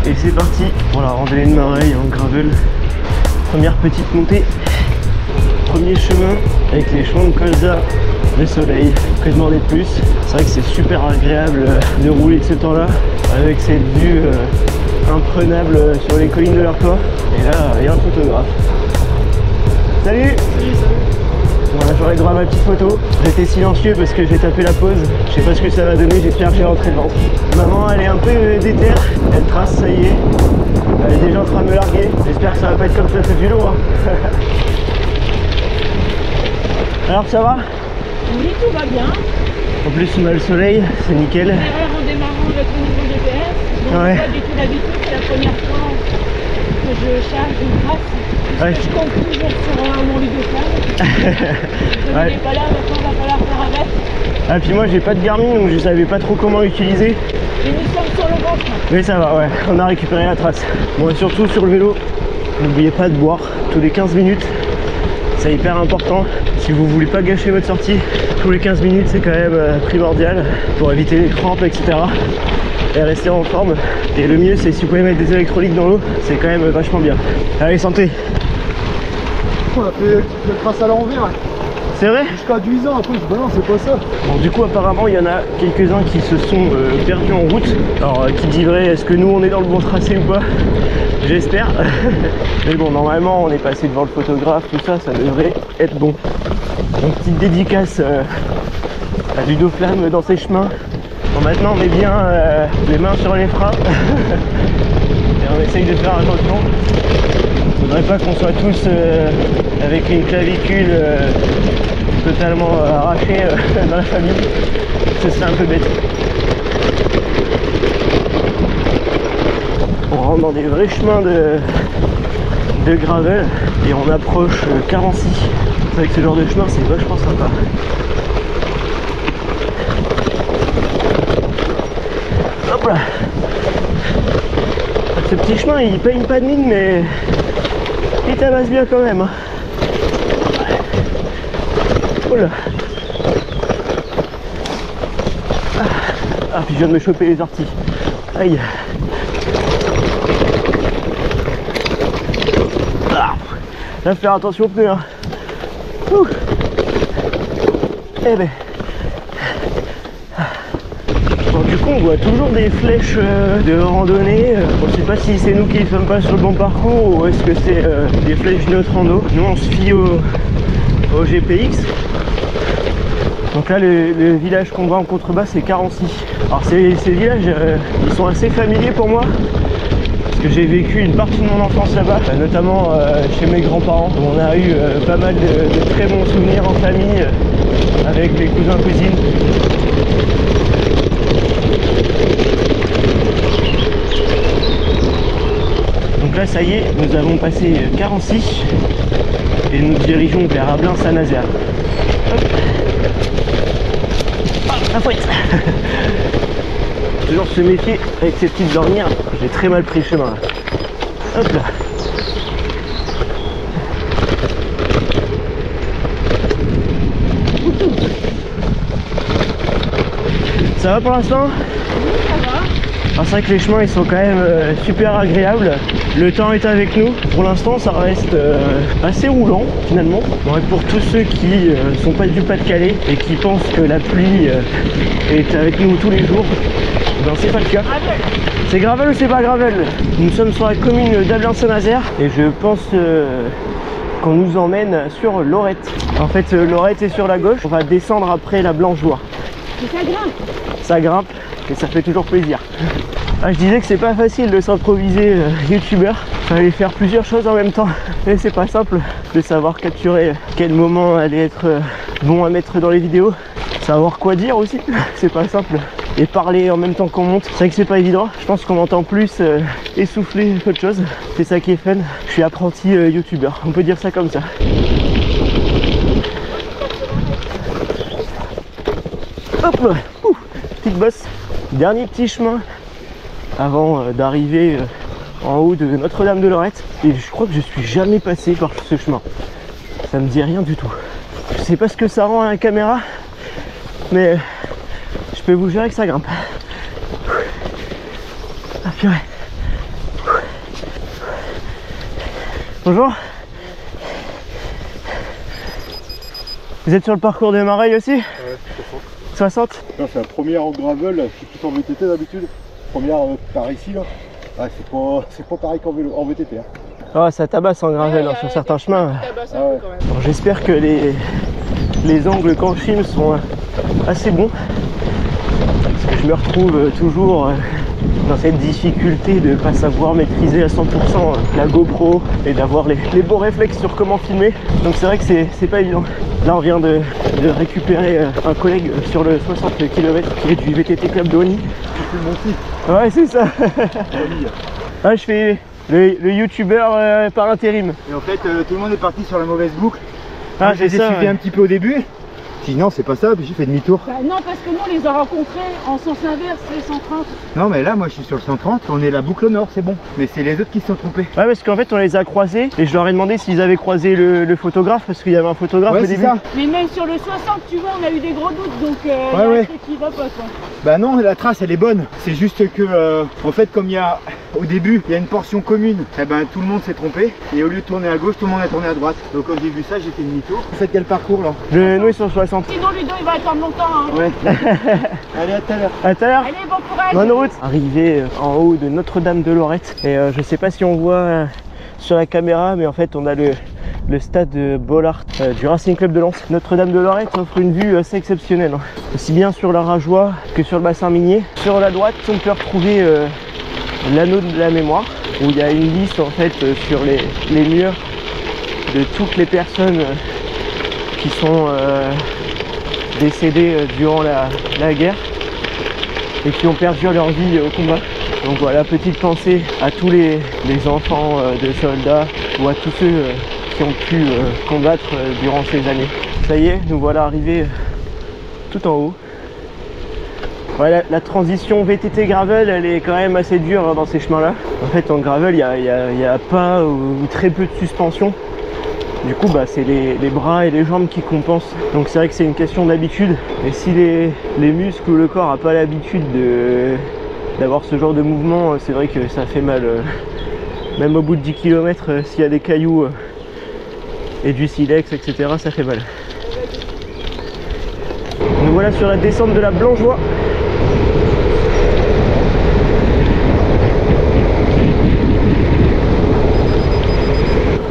Et c'est parti pour la randonnée de Mareil en gravel. Première petite montée, premier chemin avec les chemins de colza, le soleil, que demander de plus. C'est vrai que c'est super agréable de rouler de ce temps là avec cette vue imprenable sur les collines de l'Artois. Et là il y a un photographe. Salut. Salut, salut. Voilà, j'aurais droit à ma petite photo. J'étais silencieux parce que j'ai tapé la pause. Je sais pas ce que ça va donner, j'espère que j'ai rentré le ventre. Maman elle est un peu déterre, elle trace, ça y est. Elle est déjà en train de me larguer. J'espère que ça va pas être comme ça tout du long. Hein. Alors ça va? Oui, tout va bien. En plus on a le soleil, c'est nickel. Erreur en démarrant notre nouveau GPS. Donc Ouais. pas du tout l'habitude, c'est la première fois que je charge une trace. Ouais. Je compte toujours sur mon lit de flamme. Je Ouais. n'ai pas là, maintenant il va falloir faire avec. Ah puis moi j'ai pas de Garmin donc je savais pas trop comment l'utiliser. Et nous sommes sur le bon chemin. Mais ça va, ouais, on a récupéré la trace. Bon et surtout sur le vélo, n'oubliez pas de boire tous les 15 minutes. C'est hyper important. Si vous voulez pas gâcher votre sortie, tous les 15 minutes c'est quand même primordial pour éviter les crampes, etc. Et rester en forme. Et le mieux c'est si vous pouvez mettre des électrolytes dans l'eau, c'est quand même vachement bien. Allez, santé. On a fait le trace à l'envers. C'est vrai? Jusqu'à 10 ans, après je dis bah non, c'est pas ça. Bon, du coup apparemment il y en a quelques-uns qui se sont perdus en route. Alors qui dit vrai, est-ce que nous on est dans le bon tracé ou pas? J'espère. Mais bon, normalement on est passé devant le photographe, tout ça, ça devrait être bon. Donc petite dédicace à Ludo Flamme dans ses chemins. Bon, maintenant on met bien les mains sur les freins. Et on essaye de faire attention. Faudrait pas qu'on soit tous avec une clavicule totalement arrachée dans la famille. Ce serait un peu bête. On rentre dans des vrais chemins de gravel et on approche Carency. C'est vrai que ce genre de chemin c'est vachement sympa. Hop là. Ce petit chemin il paye pas de mine mais il tabasse bien quand même. Oh là. Ah puis je viens de me choper les orties. Aïe. Ah. Là faire attention aux pneus hein. Ouh. Eh ben. Bon, du coup on voit toujours des flèches de randonnée. On sait pas si c'est nous qui ne sommes pas sur le bon parcours ou est-ce que c'est des flèches de notre rando. Nous on se fie au GPX. Donc là le village qu'on voit en contrebas c'est Carency. Alors ces villages ils sont assez familiers pour moi parce que j'ai vécu une partie de mon enfance là-bas, notamment chez mes grands-parents. On a eu pas mal de très bons souvenirs en famille avec les cousins cousines. Donc là ça y est, nous avons passé Carency et nous dirigeons vers Ablain-Saint-Nazaire. La fouette. Toujours se méfier avec ces petites ornières. J'ai très mal pris le chemin là. Hop là. Ça va pour l'instant? Oui, ça va. C'est vrai que les chemins ils sont quand même super agréables. Le temps est avec nous. Pour l'instant ça reste assez roulant finalement. Bon, et pour tous ceux qui sont pas du Pas-de-Calais et qui pensent que la pluie est avec nous tous les jours, ben c'est pas le cas. C'est gravel ou c'est pas gravel? Nous sommes sur la commune d'Ablain-Saint-Nazaire et je pense qu'on nous emmène sur Lorette. En fait Lorette est sur la gauche. On va descendre après la Blanche-Joie. Et ça grimpe. Ça grimpe et ça fait toujours plaisir. Ah, je disais que c'est pas facile de s'improviser youtubeur. Fallait faire plusieurs choses en même temps et c'est pas simple de savoir capturer quel moment allait être bon à mettre dans les vidéos, savoir quoi dire aussi, c'est pas simple, et parler en même temps qu'on monte, c'est vrai que c'est pas évident. Je pense qu'on m'entend plus essoufflé qu'autre chose, c'est ça qui est fun. Je suis apprenti youtubeur, on peut dire ça comme ça. Hop, petite bosse, dernier petit chemin avant d'arriver en haut de Notre-Dame de Lorette. Et je crois que je suis jamais passé par ce chemin. Ça me dit rien du tout. Je sais pas ce que ça rend à la caméra, mais je peux vous jurer que ça grimpe. Ah purée. Bonjour. Vous êtes sur le parcours de Mareil aussi? Ouais, 60. Là, c'est la première en gravel, je suis tout en VTT d'habitude. Première par ici là. Ouais, c'est pas pareil qu'en vélo, en VTT. Hein. Oh, ça tabasse en gravel hein, sur certains chemins. Bon, j'espère que les angles qu'en film sont assez bons. Parce que je me retrouve toujours dans cette difficulté de ne pas savoir maîtriser à 100% la GoPro et d'avoir les bons réflexes sur comment filmer. Donc c'est vrai que c'est pas évident. Là on vient de récupérer un collègue sur le 60 km qui est du VTT Club de Oni. Tu filmes mon site. Ouais c'est ça. Ah, je fais le youtubeur par intérim. Et en fait tout le monde est parti sur la mauvaise boucle. Ah j'ai c'est ça. suivi un petit peu au début. J'ai dit non c'est pas ça, puis j'ai fait demi-tour. Bah non, parce que nous on les a rencontrés en sens inverse, les 130. Non mais là moi je suis sur le 130, on est la boucle au nord, c'est bon. Mais c'est les autres qui se sont trompés. Ouais parce qu'en fait on les a croisés et je leur ai demandé s'ils avaient croisé le photographe parce qu'il y avait un photographe Ouais, au c'est début. ça. Mais même sur le 60, tu vois, on a eu des gros doutes, donc y a ouais. un truc qui va pas quoi. Bah non, la trace elle est bonne. C'est juste que en fait comme il y a au début il y a une portion commune, et ben tout le monde s'est trompé et au lieu de tourner à gauche, tout le monde a tourné à droite. Donc quand j'ai vu ça, j'ai fait demi-tour. Vous faites quel parcours là? Nous sur 60. Sinon Ludo il va attendre longtemps hein. Ouais. Allez à tout à l'heure. À tout à l'heure. Allez, bon courage. Bonne route. Arrivé en haut de Notre-Dame de Lorette et je sais pas si on voit sur la caméra mais en fait on a le stade Bollard du Racing Club de Lens. Notre-Dame de Lorette offre une vue assez exceptionnelle, hein. Aussi bien sur la Rajoie que sur le bassin minier. Sur la droite on peut retrouver l'anneau de la mémoire où il y a une liste en fait sur les murs de toutes les personnes qui sont décédées durant la guerre et qui ont perdu leur vie au combat. Donc voilà, petite pensée à tous les enfants de soldats ou à tous ceux qui ont pu combattre durant ces années. Ça y est, nous voilà arrivés tout en haut. Ouais, la transition VTT gravel, elle est quand même assez dure dans ces chemins là. En fait en gravel, il n'y a pas ou très peu de suspension. Du coup bah, c'est les bras et les jambes qui compensent. Donc c'est vrai que c'est une question d'habitude. Et si les muscles ou le corps n'a pas l'habitude d'avoir ce genre de mouvement, c'est vrai que ça fait mal. Même au bout de 10 km, s'il y a des cailloux et du silex, etc., ça fait mal. Nous voilà sur la descente de la Blangeoie.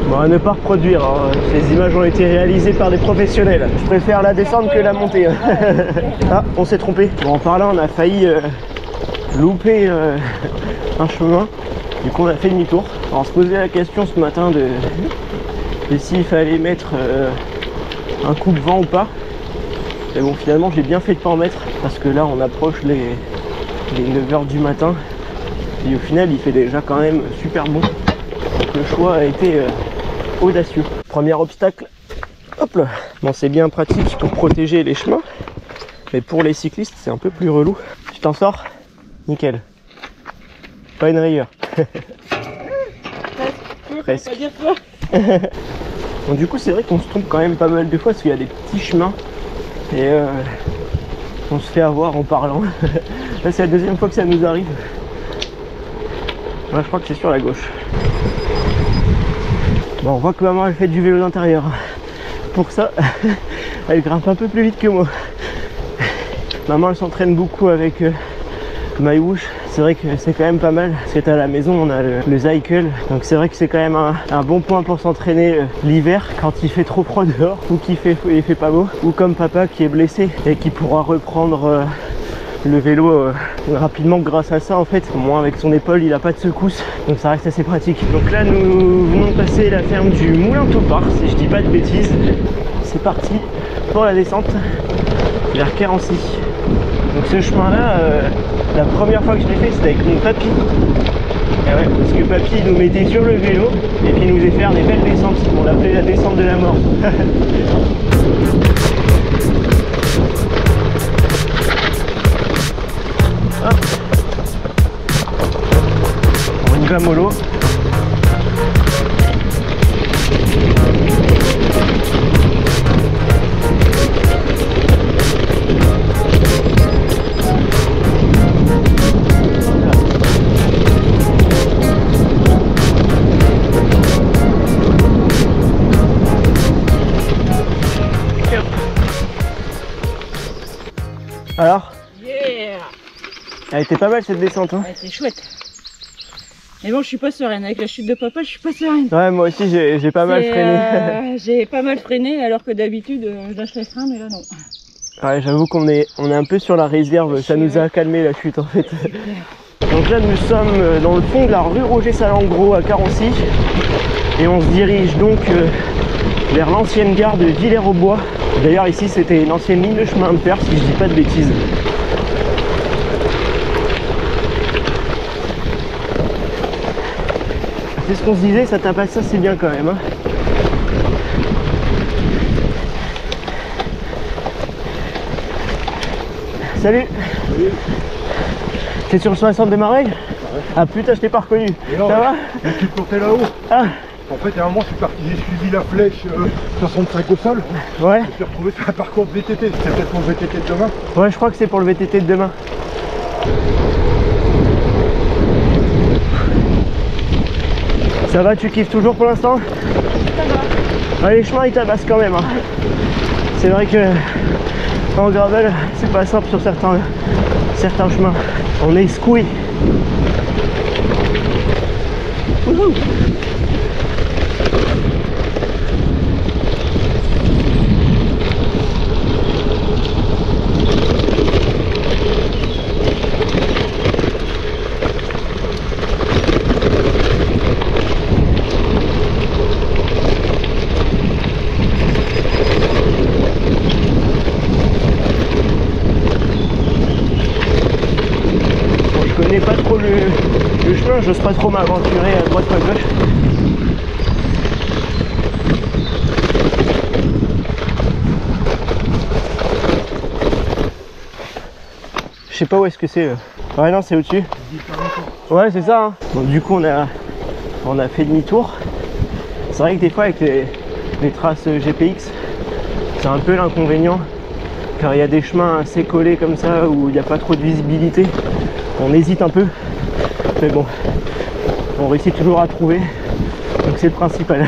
Bon, à ne pas reproduire, hein. Ces images ont été réalisées par des professionnels. Je préfère la descente que la montée. Ah, on s'est trompé. Bon, par là, on a failli louper un chemin. Du coup, on a fait demi-tour. On se posait la question ce matin de s'il fallait mettre un coup de vent ou pas. Et bon, finalement, j'ai bien fait de pas en mettre parce que là, on approche les 9 h du matin. Et au final, il fait déjà quand même super bon. Donc, le choix a été audacieux. Premier obstacle, hop là. Bon, c'est bien pratique pour protéger les chemins, mais pour les cyclistes, c'est un peu plus relou. Tu t'en sors? Nickel. Pas une rayure. Presque. Bon, du coup, c'est vrai qu'on se trompe quand même pas mal de fois parce qu'il y a des petits chemins et on se fait avoir en parlant. Là, c'est la deuxième fois que ça nous arrive. Là, je crois que c'est sur la gauche. Bon, on voit que maman elle fait du vélo d'intérieur. Pour ça, elle grimpe un peu plus vite que moi. Maman elle s'entraîne beaucoup avec MyWhoosh. C'est vrai que c'est quand même pas mal parce qu'à la maison on a le Zycle, donc c'est vrai que c'est quand même un bon point pour s'entraîner l'hiver quand il fait trop froid dehors ou qu'il fait pas beau, ou comme papa qui est blessé et qui pourra reprendre le vélo rapidement grâce à ça. En fait au moins avec son épaule il a pas de secousse, donc ça reste assez pratique. Donc là nous venons de passer la ferme du Moulin Topard si je dis pas de bêtises. C'est parti pour la descente vers Carency. Donc ce chemin là la première fois que je l'ai fait c'était avec mon papy. Et ouais, parce que papy nous mettait sur le vélo et puis il nous faisait faire des belles descentes. On l'appelait la descente de la mort. On y va mollo. Elle était pas mal cette descente. Hein. Ouais, c'est chouette. Mais bon, je suis pas sereine. Avec la chute de papa, je suis pas sereine. Ouais, moi aussi j'ai pas mal freiné. J'ai pas mal freiné alors que d'habitude, je lâche les freins, mais là non. Ouais, j'avoue qu'on est un peu sur la réserve. Ça nous a calmé la chute en fait. Donc là, nous sommes dans le fond de la rue Roger Salengro à Carency. Et on se dirige donc vers l'ancienne gare de Villers-aux-Bois. D'ailleurs, ici, c'était une ancienne ligne de chemin de fer, si je dis pas de bêtises. C'est ce qu'on se disait, ça tape ça, c'est bien quand même. Hein. Salut. Salut. T'es sur le 60 de Mareil? Ouais. Ah putain, je t'ai pas reconnu. Non, ça va? Je suis porté là-haut. Ah. En fait, à un moment, je suis parti, j'ai suivi la flèche 65 au sol. Ouais. Je me suis retrouvé sur un parcours de VTT. C'est peut-être pour le VTT de demain. Ouais, je crois que c'est pour le VTT de demain. Ça va, tu kiffes toujours pour l'instant? Ça va. Ouais, les chemins ils tabassent quand même. Hein. C'est vrai que en gravel, c'est pas simple sur certains chemins. On est squeeze. Je connais pas trop le chemin, j'ose pas trop m'aventurer à droite ou à gauche. Je sais pas où est-ce que c'est. Ouais non, c'est au-dessus. Ouais, c'est ça. Hein. Donc du coup on a fait demi-tour. C'est vrai que des fois avec les traces GPX, c'est un peu l'inconvénient. Car il y a des chemins assez collés comme ça où il n'y a pas trop de visibilité. On hésite un peu, mais bon, on réussit toujours à trouver, donc c'est le principal.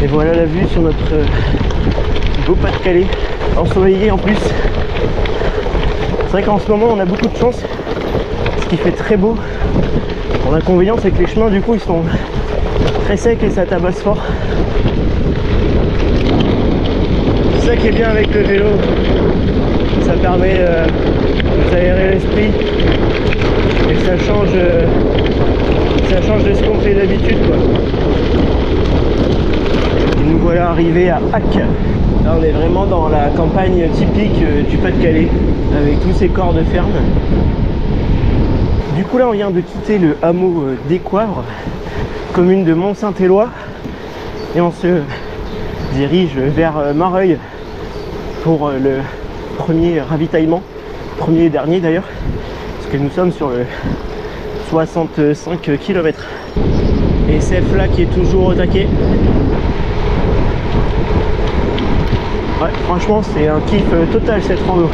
Et voilà la vue sur notre beau Pas-de-Calais, ensoleillé en plus. C'est vrai qu'en ce moment on a beaucoup de chance. Qui fait très beau. Bon, l'inconvénient c'est que les chemins du coup ils sont très secs et ça tabasse fort. C'est ça qui est bien avec le vélo, ça permet de s'aérer l'esprit et ça change de ce qu'on fait d'habitude quoi. Et nous voilà arrivés à Hac. Là on est vraiment dans la campagne typique du Pas-de-Calais avec tous ces corps de ferme. Du coup là on vient de quitter le hameau d'Écoivre, commune de Mont-Saint-Éloi, et on se dirige vers Mareuil pour le premier ravitaillement, premier et dernier d'ailleurs, parce que nous sommes sur le 65 km. Et Sef là qui est toujours au taquet. Ouais, franchement c'est un kiff total cette rando.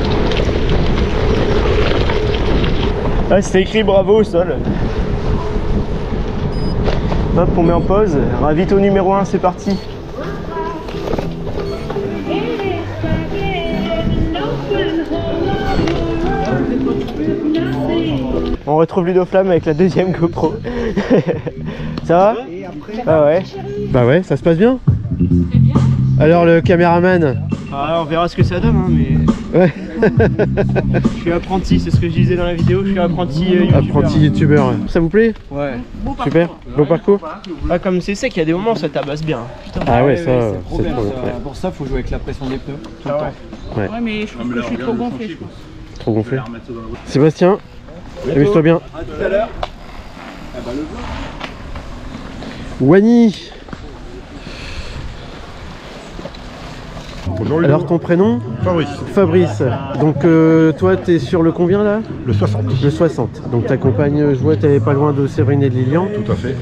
Ah, c'était écrit bravo au sol. Hop, on met en pause. Ravito numéro 1, c'est parti. On retrouve Ludoflamme avec la deuxième GoPro. Ça va? Ah ouais. Bah ouais, ça se passe bien. Alors le caméraman? Ah, on verra ce que ça donne, hein, mais... Ouais. Je suis apprenti, c'est ce que je disais dans la vidéo, je suis apprenti youtubeur. Apprenti youtubeur. Ça vous plaît? Ouais. Super, beau parcours. Ah, comme c'est sec, il y a des moments où ça tabasse bien. Putain. Ah ouais, ça, c'est bien, trop bien. ça. Pour ça, faut jouer avec la pression des pneus tout le temps. Ouais, mais je trouve que je suis trop gonflé, je pense. Trop gonflé. Sébastien, amuse-toi bien. À tout à l'heure. Wani. Alors ton prénom? Fabrice. Fabrice. Donc toi t'es sur le combien là? Le 60. Le 60. Donc ta compagne, je vois, t'es pas loin de Séverine et de Lilian. Tout à fait.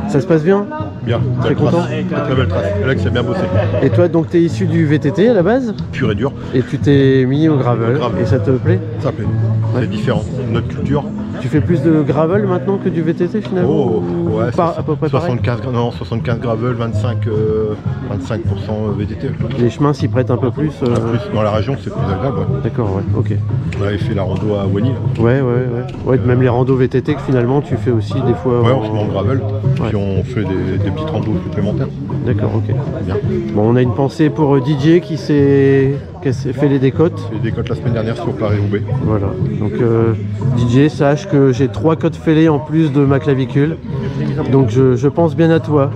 Ça se passe bien? Bien, Très belle trace. content. Très belle trace. Alex a bien bossé. Et toi, donc, tu es issu du VTT à la base Pur et dur, et tu t'es mis au gravel. Au gravel. Et ça te plaît? ça plaît. Ouais. C'est différent. Notre culture. Tu fais plus de gravel maintenant que du VTT finalement? Oh, ou ouais, à peu près pareil 75 gravel, 25% VTT. Les chemins s'y prêtent un peu plus. En plus, dans la région, c'est plus agréable. Ouais. D'accord, ouais, ok. On avait fait la rando à Wany. Là. Ouais, même les randos VTT que finalement tu fais aussi des fois. Ouais, on se met en gravel, Ouais. puis on fait des petites randos supplémentaires. D'accord, ok. Bien. Bon, on a une pensée pour DJ qui s'est fait les décotes. J'ai des cotes la semaine dernière sur Paris-Roubaix. Voilà. Donc DJ, sache que j'ai 3 côtes fêlées en plus de ma clavicule. Donc je pense bien à toi.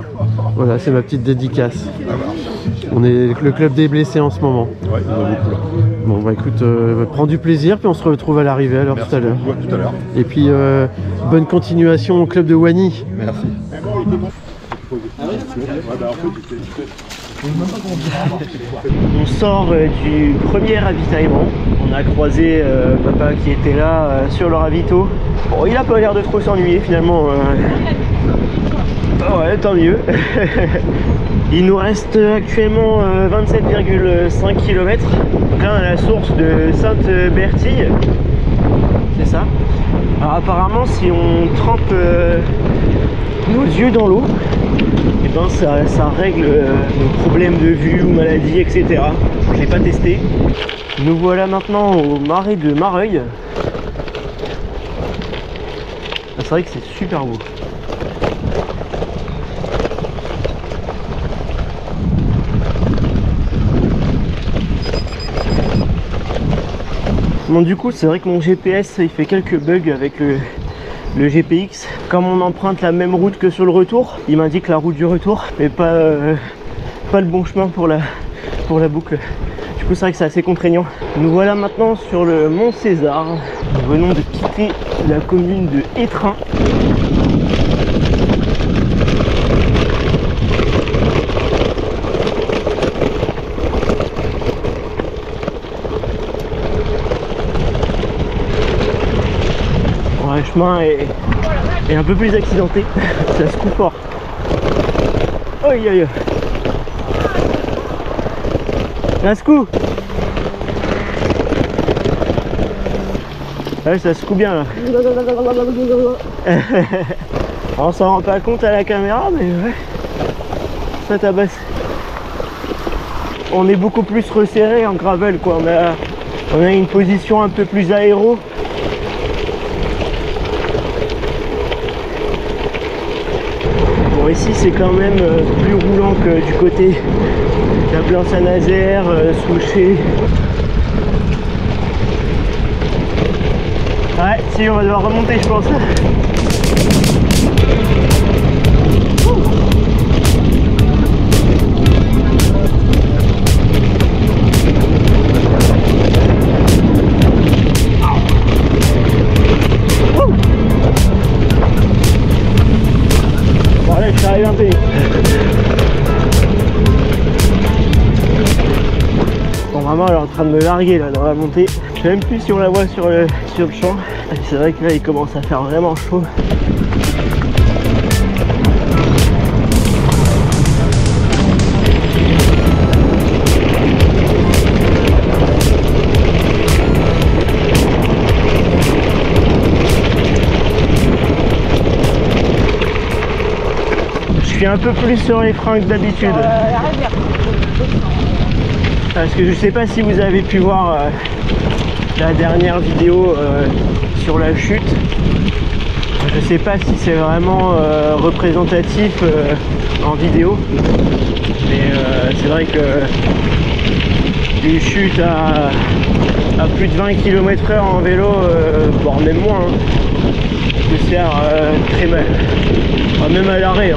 Voilà, c'est ma petite dédicace. On est le club des blessés en ce moment. Ouais, il y en a beaucoup là. Bon bah écoute, prends du plaisir, puis on se retrouve à l'arrivée alors Merci tout à l'heure. beaucoup, à tout à l'heure. Et puis bonne continuation au club de Wany. Merci. On sort du premier ravitaillement. On a croisé papa qui était là sur le ravito. Bon, il a pas l'air de trop s'ennuyer finalement. Ah ouais, tant mieux. Il nous reste actuellement 27,5 km. Donc là, on a la source de Sainte-Bertille. C'est ça. Alors apparemment, si on trempe nos yeux dans l'eau, et ben ça règle nos problèmes de vue ou maladies, etc. Je l'ai pas testé. Nous voilà maintenant au marais de Mareuil. C'est vrai que c'est super beau. Bon, du coup, c'est vrai que mon GPS il fait quelques bugs avec le GPX. Comme on emprunte la même route que sur le retour, il m'indique la route du retour, mais pas le bon chemin pour la boucle. Du coup, c'est vrai que c'est assez contraignant. Nous voilà maintenant sur le Mont César. Nous venons de quitter la commune de Étrin. Le chemin est un peu plus accidenté, ça se coupe fort. Aïe aïe. Ça se coupe. Ouais, ça se coupe bien là. On s'en rend pas compte à la caméra, mais ouais, ça tabasse. On est beaucoup plus resserré en gravel quoi. On a une position un peu plus aéro. Bon, ici c'est quand même plus roulant que du côté de la Plan Saint-Nazaire, Souchet. Ouais, si on va devoir remonter je pense. Bon allez, je suis arrivé un peu. Bon, vraiment elle est en train de me larguer là dans la montée. Je sais même plus si on la voit sur le champ. C'est vrai que là il commence à faire vraiment chaud. Je suis un peu plus sur les freins que d'habitude. Parce que je sais pas si vous avez pu voir la dernière vidéo sur la chute. Je sais pas si c'est vraiment représentatif en vidéo, mais c'est vrai que une chute à plus de 20 km/h en vélo, voire même moins, peut se faire très mal, enfin, même à l'arrêt.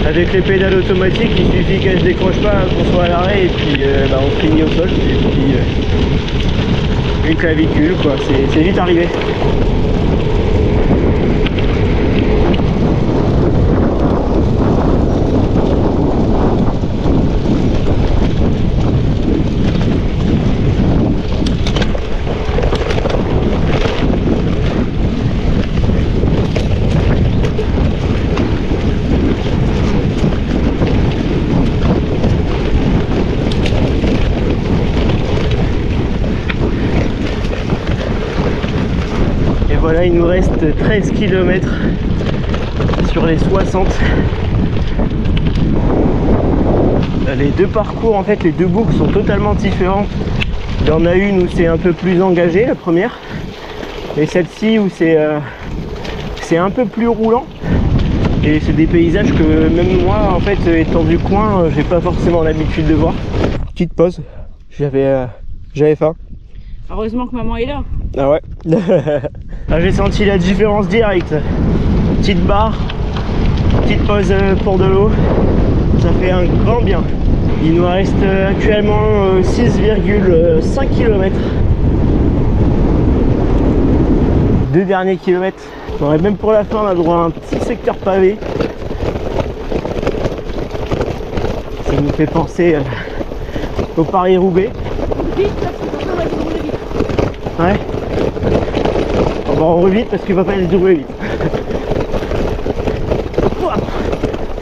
Avec les pédales automatiques, il suffit qu'elles se décrochent pas qu'on soit à l'arrêt et puis on finit au sol et puis une clavicule quoi, c'est vite arrivé. reste 13 km sur les 60. Les deux parcours, en fait, les deux boucles sont totalement différentes. Il y en a une où c'est un peu plus engagé, la première, et celle-ci où c'est un peu plus roulant. Et c'est des paysages que même moi, en fait, étant du coin, j'ai pas forcément l'habitude de voir. Petite pause, j'avais faim. Heureusement que maman est là. Ah ouais. Ah, j'ai senti la différence directe. Petite barre, petite pause pour de l'eau, ça fait un grand bien. Il nous reste actuellement 6,5 km. Deux derniers kilomètres. Ouais, même pour la fin, on a droit à un petit secteur pavé. Ça nous fait penser au Paris-Roubaix. Vite, parce que papa m'a dit de rouler vite. Ouais. On roule vite parce qu'il va pas aller rouler vite.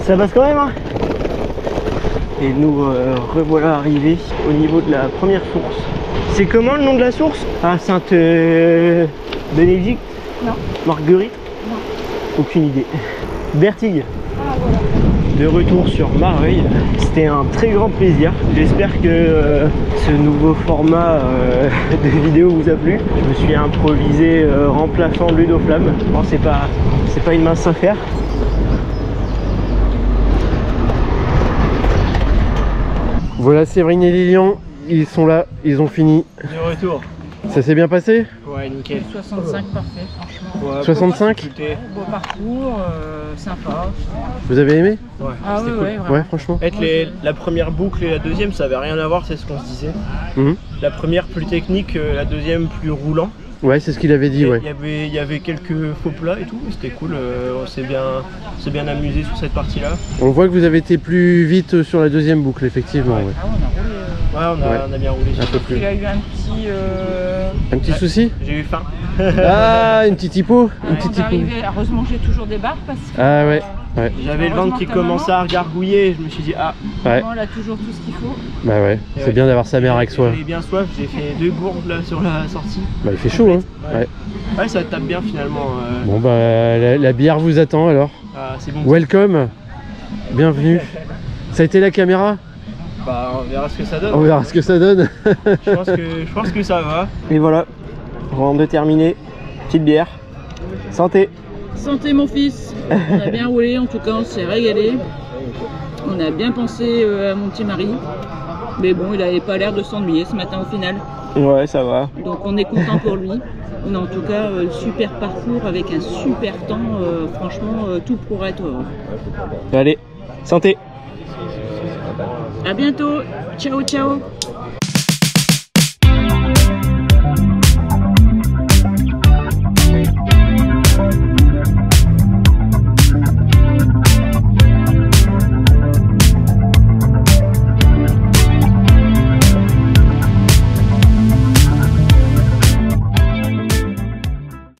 Ça passe quand même, hein. Et nous revoilà arrivés au niveau de la première source. C'est comment le nom de la source? Ah, Sainte-Bénédicte? Non. Marguerite? Non. Aucune idée. Bertille. Ah voilà. De retour sur Mareuil, c'était un très grand plaisir. J'espère que ce nouveau format de vidéo vous a plu. Je me suis improvisé remplaçant Ludoflamme. Bon, c'est pas une mince affaire. Voilà, Séverine et Lilian, ils sont là, ils ont fini. De retour. Ça s'est bien passé? Ouais, nickel. 65 parfait, franchement. Ouais, 65? Beau parcours, sympa. Vous avez aimé? Ouais, Ah oui, c'était cool. ouais, vraiment. Ouais, franchement. La première boucle et la deuxième, ça avait rien à voir, c'est ce qu'on se disait. Mhm. La première plus technique, la deuxième plus roulant. Ouais, c'est ce qu'il avait dit, Et ouais. Il y avait quelques faux plats et tout, c'était cool. On s'est bien amusé sur cette partie-là. On voit que vous avez été plus vite sur la deuxième boucle, effectivement. Ouais. Ah, on a roulé. Ouais, on a bien roulé. Un peu plus. Il a eu un petit. Souci? J'ai eu faim. Ah, une petite hypo? Une On petite va hypo. arriver. Heureusement, j'ai toujours des barres parce que. Ah ouais, ouais. J'avais le ventre qui commençait à regargouiller et je me suis dit, ah, Ouais, Maman, elle a toujours tout ce qu'il faut. bah ouais. Et C'est ouais. bien d'avoir sa mère avec soi. J'avais bien soif, j'ai fait 2 gourdes là sur la sortie. Bah il fait chaud, hein. Ouais. Ouais, ça tape bien finalement. Bon bah la bière vous attend alors. Ah, c'est bon. Welcome. Bienvenue. Ça a été la caméra? Bah, on verra ce que ça donne. On verra ce que ça donne. Je pense que ça va. Et voilà, avant de terminer, petite bière. Santé. Santé, mon fils. On a bien roulé, en tout cas, on s'est régalé. On a bien pensé à mon petit mari. Mais bon, il n'avait pas l'air de s'ennuyer ce matin au final. Ouais, ça va. Donc on est content pour lui. On a en tout cas super parcours avec un super temps. Franchement, tout pourrait être heureux. Allez, santé. À bientôt. Ciao, ciao.